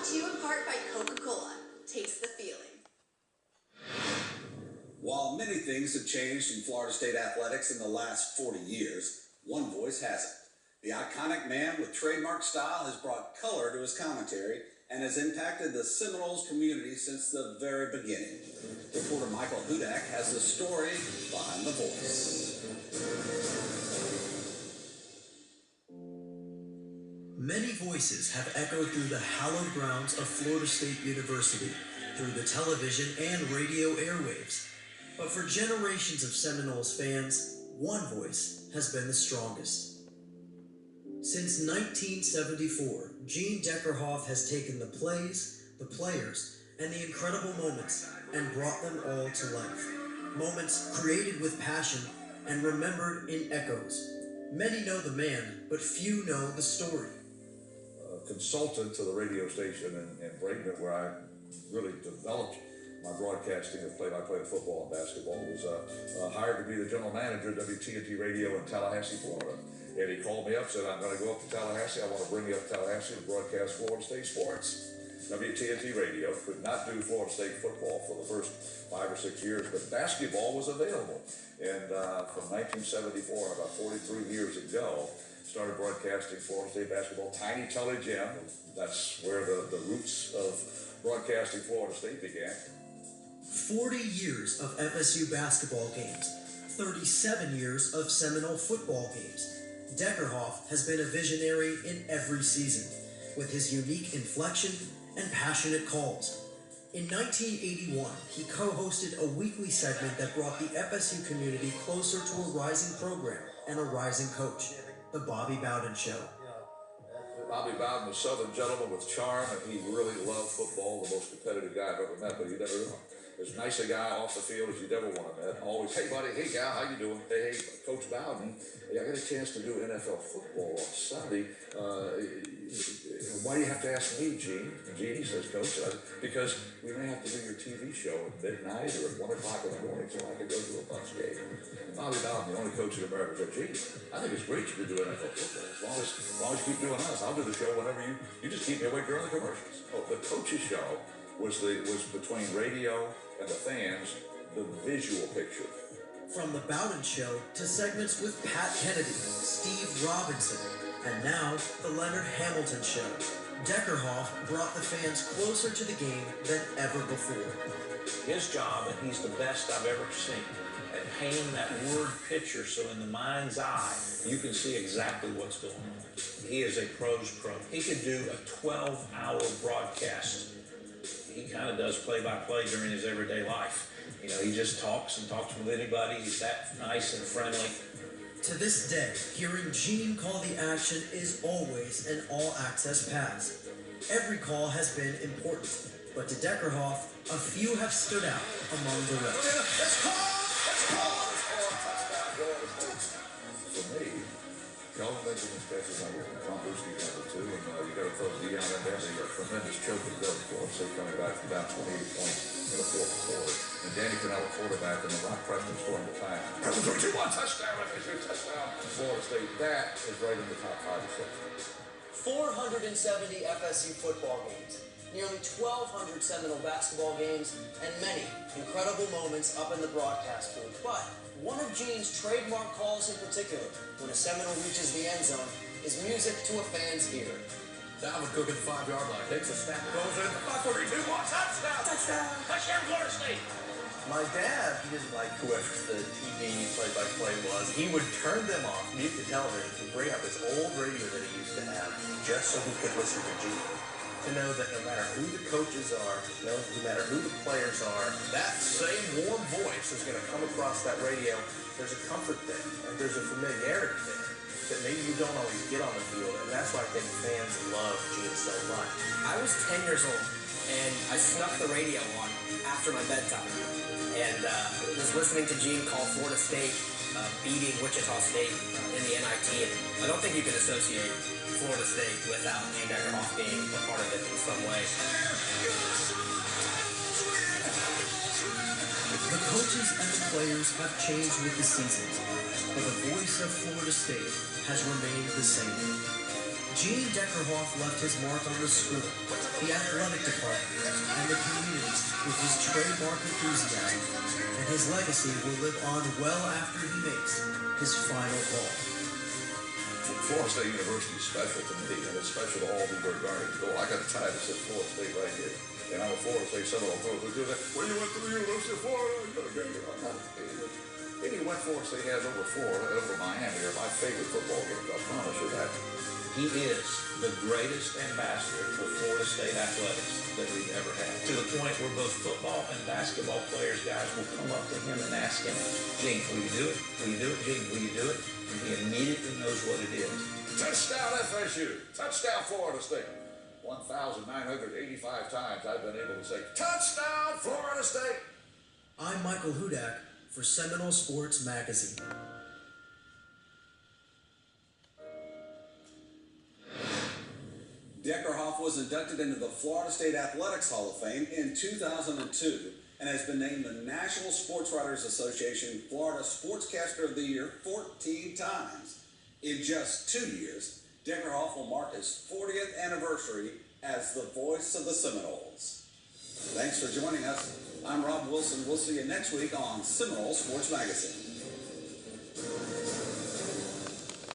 Brought to you in part by Coca-Cola. Taste the feeling. While many things have changed in Florida State athletics in the last 40 years, one voice hasn't. The iconic man with trademark style has brought color to his commentary and has impacted the Seminoles community since the very beginning. Reporter Michael Hudak has the story behind the voice. Many voices have echoed through the hallowed grounds of Florida State University, through the television and radio airwaves. But for generations of Seminoles fans, one voice has been the strongest. Since 1974, Gene Deckerhoff has taken the plays, the players, and the incredible moments and brought them all to life. Moments created with passion and remembered in echoes. Many know the man, but few know the story. Consultant to the radio station in Bradenton, where I really developed my broadcasting of play-by-play of football and basketball, was hired to be the general manager of WTNT Radio in Tallahassee, Florida. And he called me up, said, I'm going to go up to Tallahassee. I want to bring you up to Tallahassee to broadcast Florida State sports. WTNT Radio could not do Florida State football for the first 5 or 6 years, but basketball was available. And from 1974, about 43 years ago, started broadcasting Florida State basketball. Tiny Tully Gym, that's where the roots of broadcasting Florida State began. 40 years of FSU basketball games, 37 years of Seminole football games. Deckerhoff has been a visionary in every season, with his unique inflection and passionate calls. In 1981, he co-hosted a weekly segment that brought the FSU community closer to a rising program and a rising coach, The Bobby Bowden Show. Bobby Bowden was a Southern gentleman with charm, and he really loved football, the most competitive guy I've ever met, but he never as nice a guy off the field as you'd ever want to met. Always, hey buddy, hey gal, how you doing? Hey, Coach Bowden, hey, I got a chance to do NFL football on Sunday. Why do you have to ask me, Gene? Gene, he says, Coach, because we may have to do your TV show at midnight or at 1 o'clock in the morning, so I could go to a Bucs game. And Bobby Bowden, the only coach in America, said, Gene, I think it's great you can do NFL football. As long as you keep doing us, I'll do the show whenever you just keep me awake during the commercials. Oh, the coach's show was between radio and the fans, the visual picture. From the Bowden Show to segments with Pat Kennedy, Steve Robinson, and now the Leonard Hamilton Show, Deckerhoff brought the fans closer to the game than ever before. His job, and he's the best I've ever seen, at painting that word picture so in the mind's eye, you can see exactly what's going on. He is a pro's pro. He could do a 12-hour broadcast. He kind of does play-by-play during his everyday life. You know, he just talks with anybody. He's that nice and friendly. To this day, hearing Gene call the action is always an all-access pass. Every call has been important, but to Deckerhoff, a few have stood out among the rest. Let's call! For me, Calvin Benjamin's catches number one, Tom Brewski's number two, and you got to throw Dion in there. The tremendous choke that goes for us. They're coming back from down 28 points in the fourth quarter. And Danny Cannella, quarterback, and then Rock Preston scoring the time. 2-1 touchdown, FSU touchdown. Florida State, that is right in the top 5 or 6. 470 FSU football games, nearly 1,200 Seminole basketball games, and many incredible moments up in the broadcast booth. But one of Gene's trademark calls in particular, when a Seminole reaches the end zone, is music to a fan's ear. Dalvin Cook at the 5-yard line, takes a snap, goes in, 2-1 touchdown! touchdown, Florida State! My dad, he didn't like whoever the TV play-by-play was. He would turn them off, mute the television, and bring up his old radio that he used to have, just so he could listen to Gene. To know that no matter who the coaches are, no matter who the players are, that same warm voice is going to come across that radio. There's a comfort there, and there's a familiarity there that maybe you don't always get on the field, and that's why I think fans love Gene so much. I was 10 years old, and I snuck the radio on after my bedtime, and was listening to Gene call Florida State beating Wichita State in the NIT, and I don't think you can associate Florida State without Gene Deckerhoff being a part of it in some way. The coaches and the players have changed with the seasons, but the voice of Florida State has remained the same. Gene Deckerhoff left his mark on the school, the athletic department, and the community with his trademark enthusiasm, and his legacy will live on well after he makes his final call. Florida State University is special to me, and it's special to all who wear garnet and gold. I got a tie that says Florida State right here, and I'm a Florida State Seminole coach. Who do that? Well, you went to the University of Florida. Anyone Florida State has over Florida, over Miami, are my favorite football games. I promise you that. He is the greatest ambassador for Florida State athletics that we've ever had. To the point where both football and basketball players, guys, will come up to him and ask him, Gene, will you do it? Will you do it, Gene? Will you do it? And he immediately knows what it is. Touchdown FSU. Touchdown Florida State. 1,985 times I've been able to say, touchdown Florida State. I'm Michael Hudak for Seminole Sports Magazine. Deckerhoff was inducted into the Florida State Athletics Hall of Fame in 2002 and has been named the National Sports Writers Association Florida Sportscaster of the Year 14 times. In just 2 years, Deckerhoff will mark his 40th anniversary as the voice of the Seminoles. Thanks for joining us. I'm Rob Wilson. We'll see you next week on Seminole Sports Magazine.